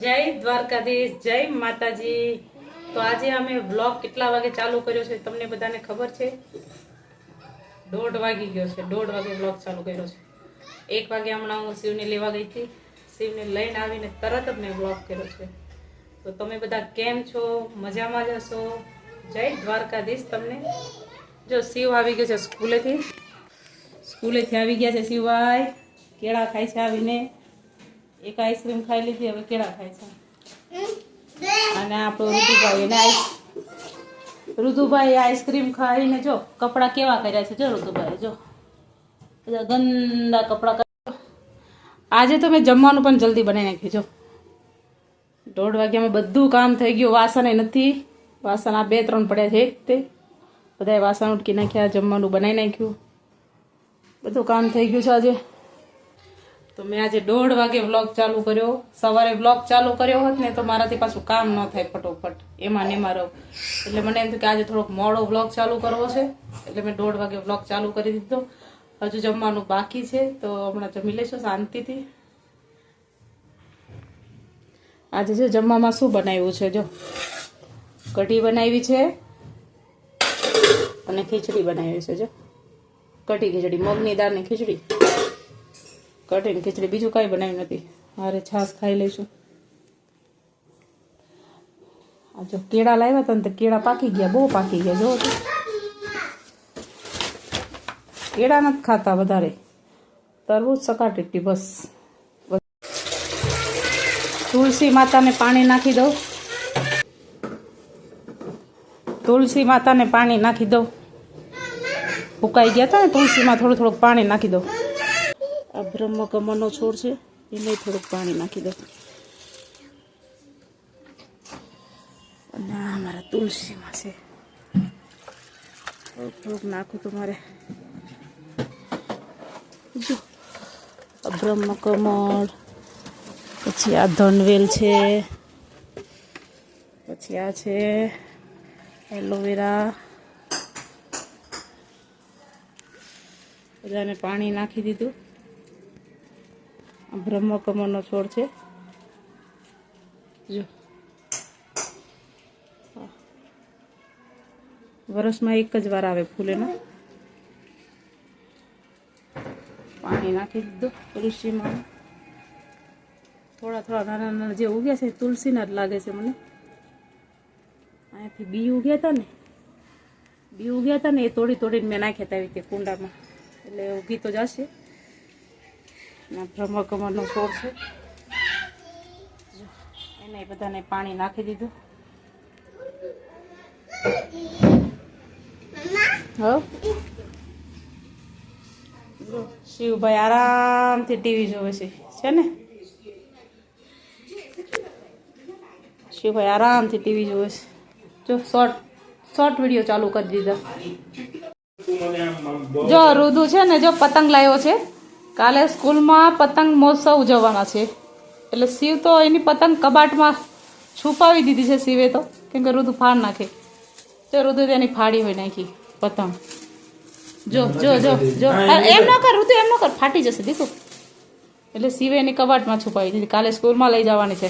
જય દ્વારકાધીશ, જય માતાજી। તો આજે અમે વ્લોગ કેટલા વાગે ચાલુ કર્યો છે તમને બધાને ખબર છે? 1:30 વાગી ગયો છે। 1:30 વાગે વ્લોગ ચાલુ કર્યો છે। 1 વાગે હમણાં હું શિવને લેવા ગઈ હતી। શિવને લઈને આવીને તરત જ મેં વ્લોગ કર્યો છે। તો તમે બધા કેમ છો? મજામાં જ હશો? જય દ્વારકાધીશ તમને। જો શિવ આવી ગયો છે સ્કૂલેથી આવી ગયા છે શિવભાઈ। કેળા ખાય છે આવીને। એક આઈસ્ક્રીમ ખાઈ લીધી, હવે કેળા ખાય છે। અને આપણો ઋતુભાઈ આઈસ્ક્રીમ ખાઈને જો કપડાં કેવા કર્યા છે। જો ઋતુભાઈ જો બધા ગંદા કપડાં। આજે તો મેં જમવાનું પણ જલ્દી બનાવી નાખ્યું। જો 1:30 વાગ્યામાં બધું કામ થઈ ગયું। વાસણ નથી, વાસણ આ 2-3 પડ્યા છે તે બધાએ વાસણ ઉટકી નાખ્યા, જમવાનું બનાવી નાખ્યું, બધું કામ થઈ ગયું છે આજે। તો મેં આજે 1:30 વાગે વ્લોગ ચાલુ કર્યો। સવારે વ્લોગ ચાલુ કર્યો હોત ને તો મારાથી પાછું કામ ન થાય ફટોફટ, એમાં ને એમાં રહું। એટલે મને એમ થયું કે આજે થોડોક મોડો વ્લોગ ચાલુ કરવો છે, એટલે મેં 1:30 વાગે વ્લોગ ચાલુ કરી દીધો। હજુ જમવાનું બાકી છે તો હમણાં જમી લઈશું શાંતિથી। આજે જો જમવામાં શું બનાવ્યું છે, જો કઢી બનાવી છે અને ખીચડી બનાવી છે। જો કઢી ખીચડી, મગની દાળની ખીચડી, કઢી ને ખીચડી, બીજું કાંઈ બનાવ્યું નથી। હારે છાશ ખાઈ લઈશું। આ જો કેળા લાવ્યા હતા ને તો કેળા પાકી ગયા, બહુ પાકી ગયા। જો કેળા નથી ખાતા વધારે, તરબૂચ સકાટેટી બસ। તુલસી માતાને પાણી નાખી દઉં, તુલસી માતાને પાણી નાખી દઉં। ફૂંકાઈ ગયા હતા ને તુલસીમાં, થોડુંક પાણી નાખી દઉં। આ બ્રહ્મ કમળનો છોડ છે એને થોડુંક પાણી નાખી દઉં। અને આ મારા તુલસીમાં છે, થોડુંક નાખું તો મારે જો આ બ્રહ્મ કમળ, પછી આ ધનવેલ છે, પછી આ છે એલોવેરા, બધાને પાણી નાખી દીધું। બ્રહ્મ કમળનો છોડ છે જો, વર્ષમાં એક જ વાર આવે ફૂલ એના। પાણી નાખી દીધું તુલસીમાં। થોડા નાના નાના જે ઉગ્યા છે તુલસીના જ લાગે છે મને। અહીંયાથી બી ઉગ્યા હતા ને એ તોડીને મેં નાખ્યા હતા એવી રીતે કુંડામાં, એટલે ઉગી તો જશે। બ્રહ્મ કમળનો છોડ છે, એને બધાને પાણી નાખી દીધું। શિવભાઈ આરામથી ટીવી જોવે છે ને? શિવભાઈ આરામથી ટીવી જોવે છે। જો શોર્ટ વિડીયો ચાલુ કરી દીધા। જો રુદુ છે ને, જો પતંગ લાવ્યો છે। કાલે સ્કૂલમાં પતંગ મહોત્સવ ઉજવવાના છે, એટલે શિવ તો એની પતંગ કબાટમાં છુપાવી દીધી છે શિવે તો, કેમ કે રુદુ ફાડ નાખે। જો રુદુ તેની ફાડી હોય નાખી પતંગ। જો જો જો જો એમ ન કર રુદુ, એમ ન કર, ફાટી જશે દીકુ। એટલે શિવે એની કબાટમાં છુપાવી દીધી, કાલે સ્કૂલમાં લઈ જવાની છે।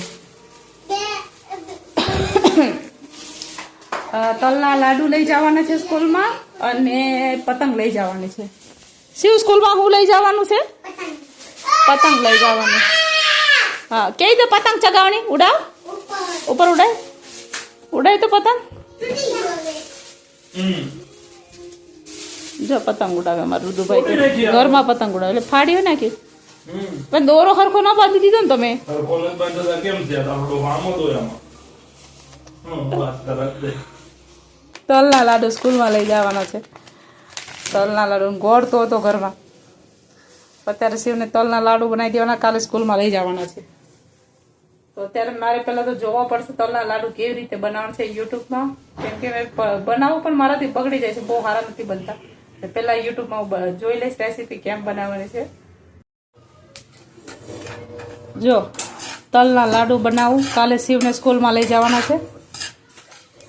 તલના લાડુ લઈ જવાના છે સ્કૂલમાં, અને પતંગ લઈ જવાની છે। શિવ સ્કૂલમાં હું લઈ જવાનું છે? પતંગ લઈ જવાનું। હા, કેવી તો પતંગ ચગાવવાની, ઉડાવ, ઉપર ઉડાય તો પતંગ। જો પતંગ ઉડાવે અમારું રુદુભાઈ, તો ઘરમાં પતંગ ઉડાવે એટલે ફાડ્યો નાખી, પણ દોરો હરખો ના બાંધી દીધો ને તમે। તલના લાડુ સ્કૂલમાં લઈ જવાના છે। તલના લાડુ ગોળતો હતો ઘરમાં, અત્યારે શિવને તલના લાડુ બનાવી દેવાના, કાલે સ્કૂલમાં લઈ જવાના છે। તો અત્યારે મારે પહેલાં તો જોવા પડશે તલના લાડુ કેવી રીતે બનાવવાના છે યુટ્યુબમાં, કેમ કે બનાવું પણ મારાથી બગડી જાય છે, બહુ સારા નથી બનતા। પહેલાં યુટ્યુબમાં જોઈ લઈશ રેસીપી કેમ બનાવવાની છે। જો તલના લાડુ બનાવું, કાલે શિવને સ્કૂલમાં લઈ જવાના છે।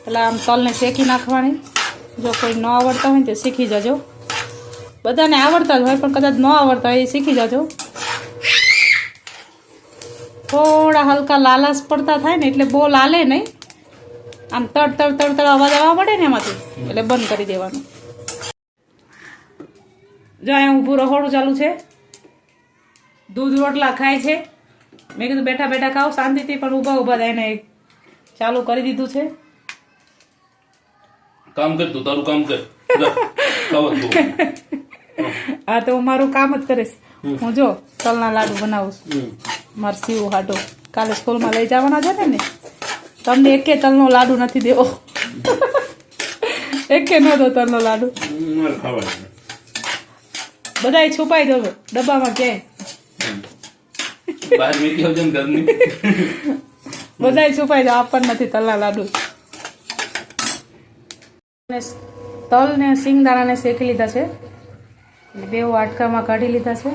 એટલે આમ તલને શેકી નાખવાની। જો કોઈ ન આવડતા હોય ને તો શીખી જજો, બધાને આવડતા જ હોય પણ કદાચ ન આવડતા હોય એ શીખી જજો। થોડા હલકા લાલાશ પડતા થાય ને એટલે બહુ લાલે નહીં, આમ તડ તડ તડ તડ અવાજ આવવા પડે ને એમાંથી, એટલે બંધ કરી દેવાનું. જો અહીંયા ઊભું રહોડું ચાલુ છે, દૂધ રોટલા ખાય છે. મેં કીધું બેઠા બેઠા ખાઓ શાંતિથી, પણ ઊભા ઊભા થઈને ચાલુ કરી દીધું છે. કામ કર તું, તારું કામ કર. હા તો હું મારું કામ જ કરીશ. હું જો તલના લાડુ બનાવું છું મારે સીવું હાટો. કાલે સ્કૂલમાં લઈ જવાના છે ને, તમને એકે તલનો લાડુ નથી દેવો. એકે ન દો તલનો લાડુ, બધાય છુપાઈ દો ડબ્બામાં ક્યાંય. બહાર મીઠી આવજો ને ઘરની. બધાય છુપાઈ દો, આપણને નથી તલના લાડુ. તલ ને સિંગદાણાને શેકી લીધા છે, બે વાટકામાં કાઢી લીધા છે.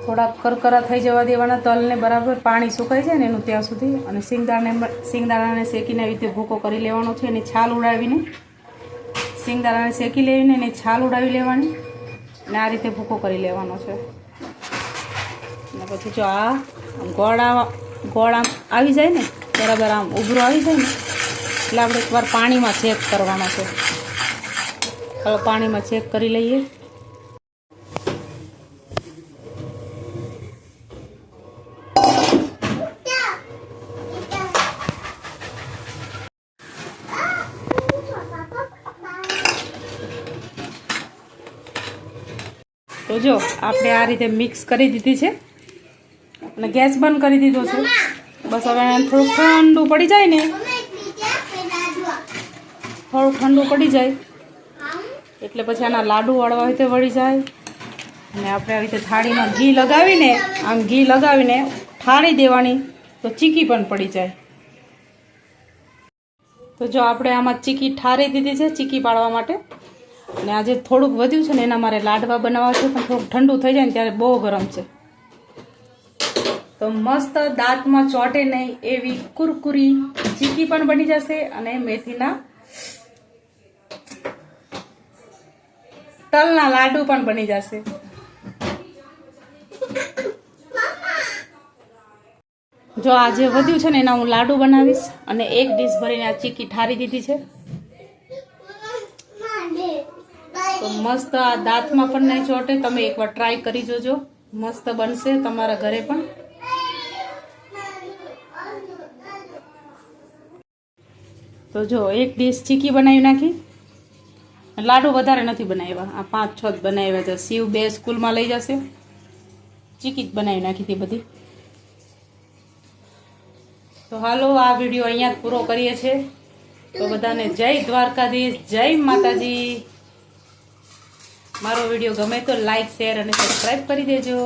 થોડાક કરકરા થઈ જવા દેવાના, તલને બરાબર પાણી સુકાઈ જાય ને એનું ત્યાં સુધી. અને સિંગદાણાને શેકીને આવી રીતે ભૂકો કરી લેવાનો છે. એની છાલ ઉડાવીને સિંગદાણાને શેકી લેવીને એની છાલ ઉડાવી લેવાની અને આ રીતે ભૂકો કરી લેવાનો છે. અને પછી જો આ ગોળ આમ આવી જાય ને, બરાબર આમ ઉભરો આવી જાય ને, એટલે આપણે એકવાર પાણીમાં ચેક કરવાનો છે. હવે પાણીમાં ચેક કરી લઈએ. તો જો આપણે આ રીતે મિક્સ કરી દીધી છે અને ગેસ બંધ કરી દીધો છે. બસ હવે થોડુંક ઠંડુ પડી જાય ને, થોડું ઠંડુ પડી જાય એટલે પછી આના લાડુ વળવા હોય તો વળી જાય. અને આપણે આવી રીતે થાળીમાં ઘી લગાવીને આમ ઘી લગાવીને ઠારી દેવાની તો ચીકી પણ પડી જાય. તો જો આપણે આમાં ચીકી ઠારી દીધી છે ચીકી પાડવા માટે. અને આજે થોડુંક વધ્યું છે ને એના મારે લાડવા બનાવવા છે, પણ થોડુંક ઠંડુ થઈ જાય ને ત્યારે બહુ ગરમ છે. તો મસ્ત દાંતમાં ચોટે નહીં એવી કુરકુરી ચીકી પણ બની જશે અને મેથીના તલના લાડુ પણ બની જશે. જો આજે વધ્યું છે ને એના હું લાડુ બનાવીશ અને એક ડીશ ભરીને આ ચીકી ઠારી દીધી છે. તો મસ્ત આ દાંતમાં પણ નહીં ચોટે, તમે એકવાર ટ્રાય કરી જોજો, મસ્ત બનશે તમારા ઘરે પણ. તો જો એક ડીશ ચીકી બનાવી નાખી, લાડુ વધારે નથી બનાવ્યા, આ 5-6 જ બનાવ્યા છે. શિવ 2 સ્કૂલમાં લઈ જશે, ચીકી જ બનાવી નાખી હતી બધી. તો હાલો આ વિડીયો અહીંયા જ પૂરો કરીએ છીએ. તો બધાને જય દ્વારકાધીશ, જય માતાજી. મારો વિડીયો ગમે તો લાઈક, શેર અને સબસ્ક્રાઈબ કરી દેજો.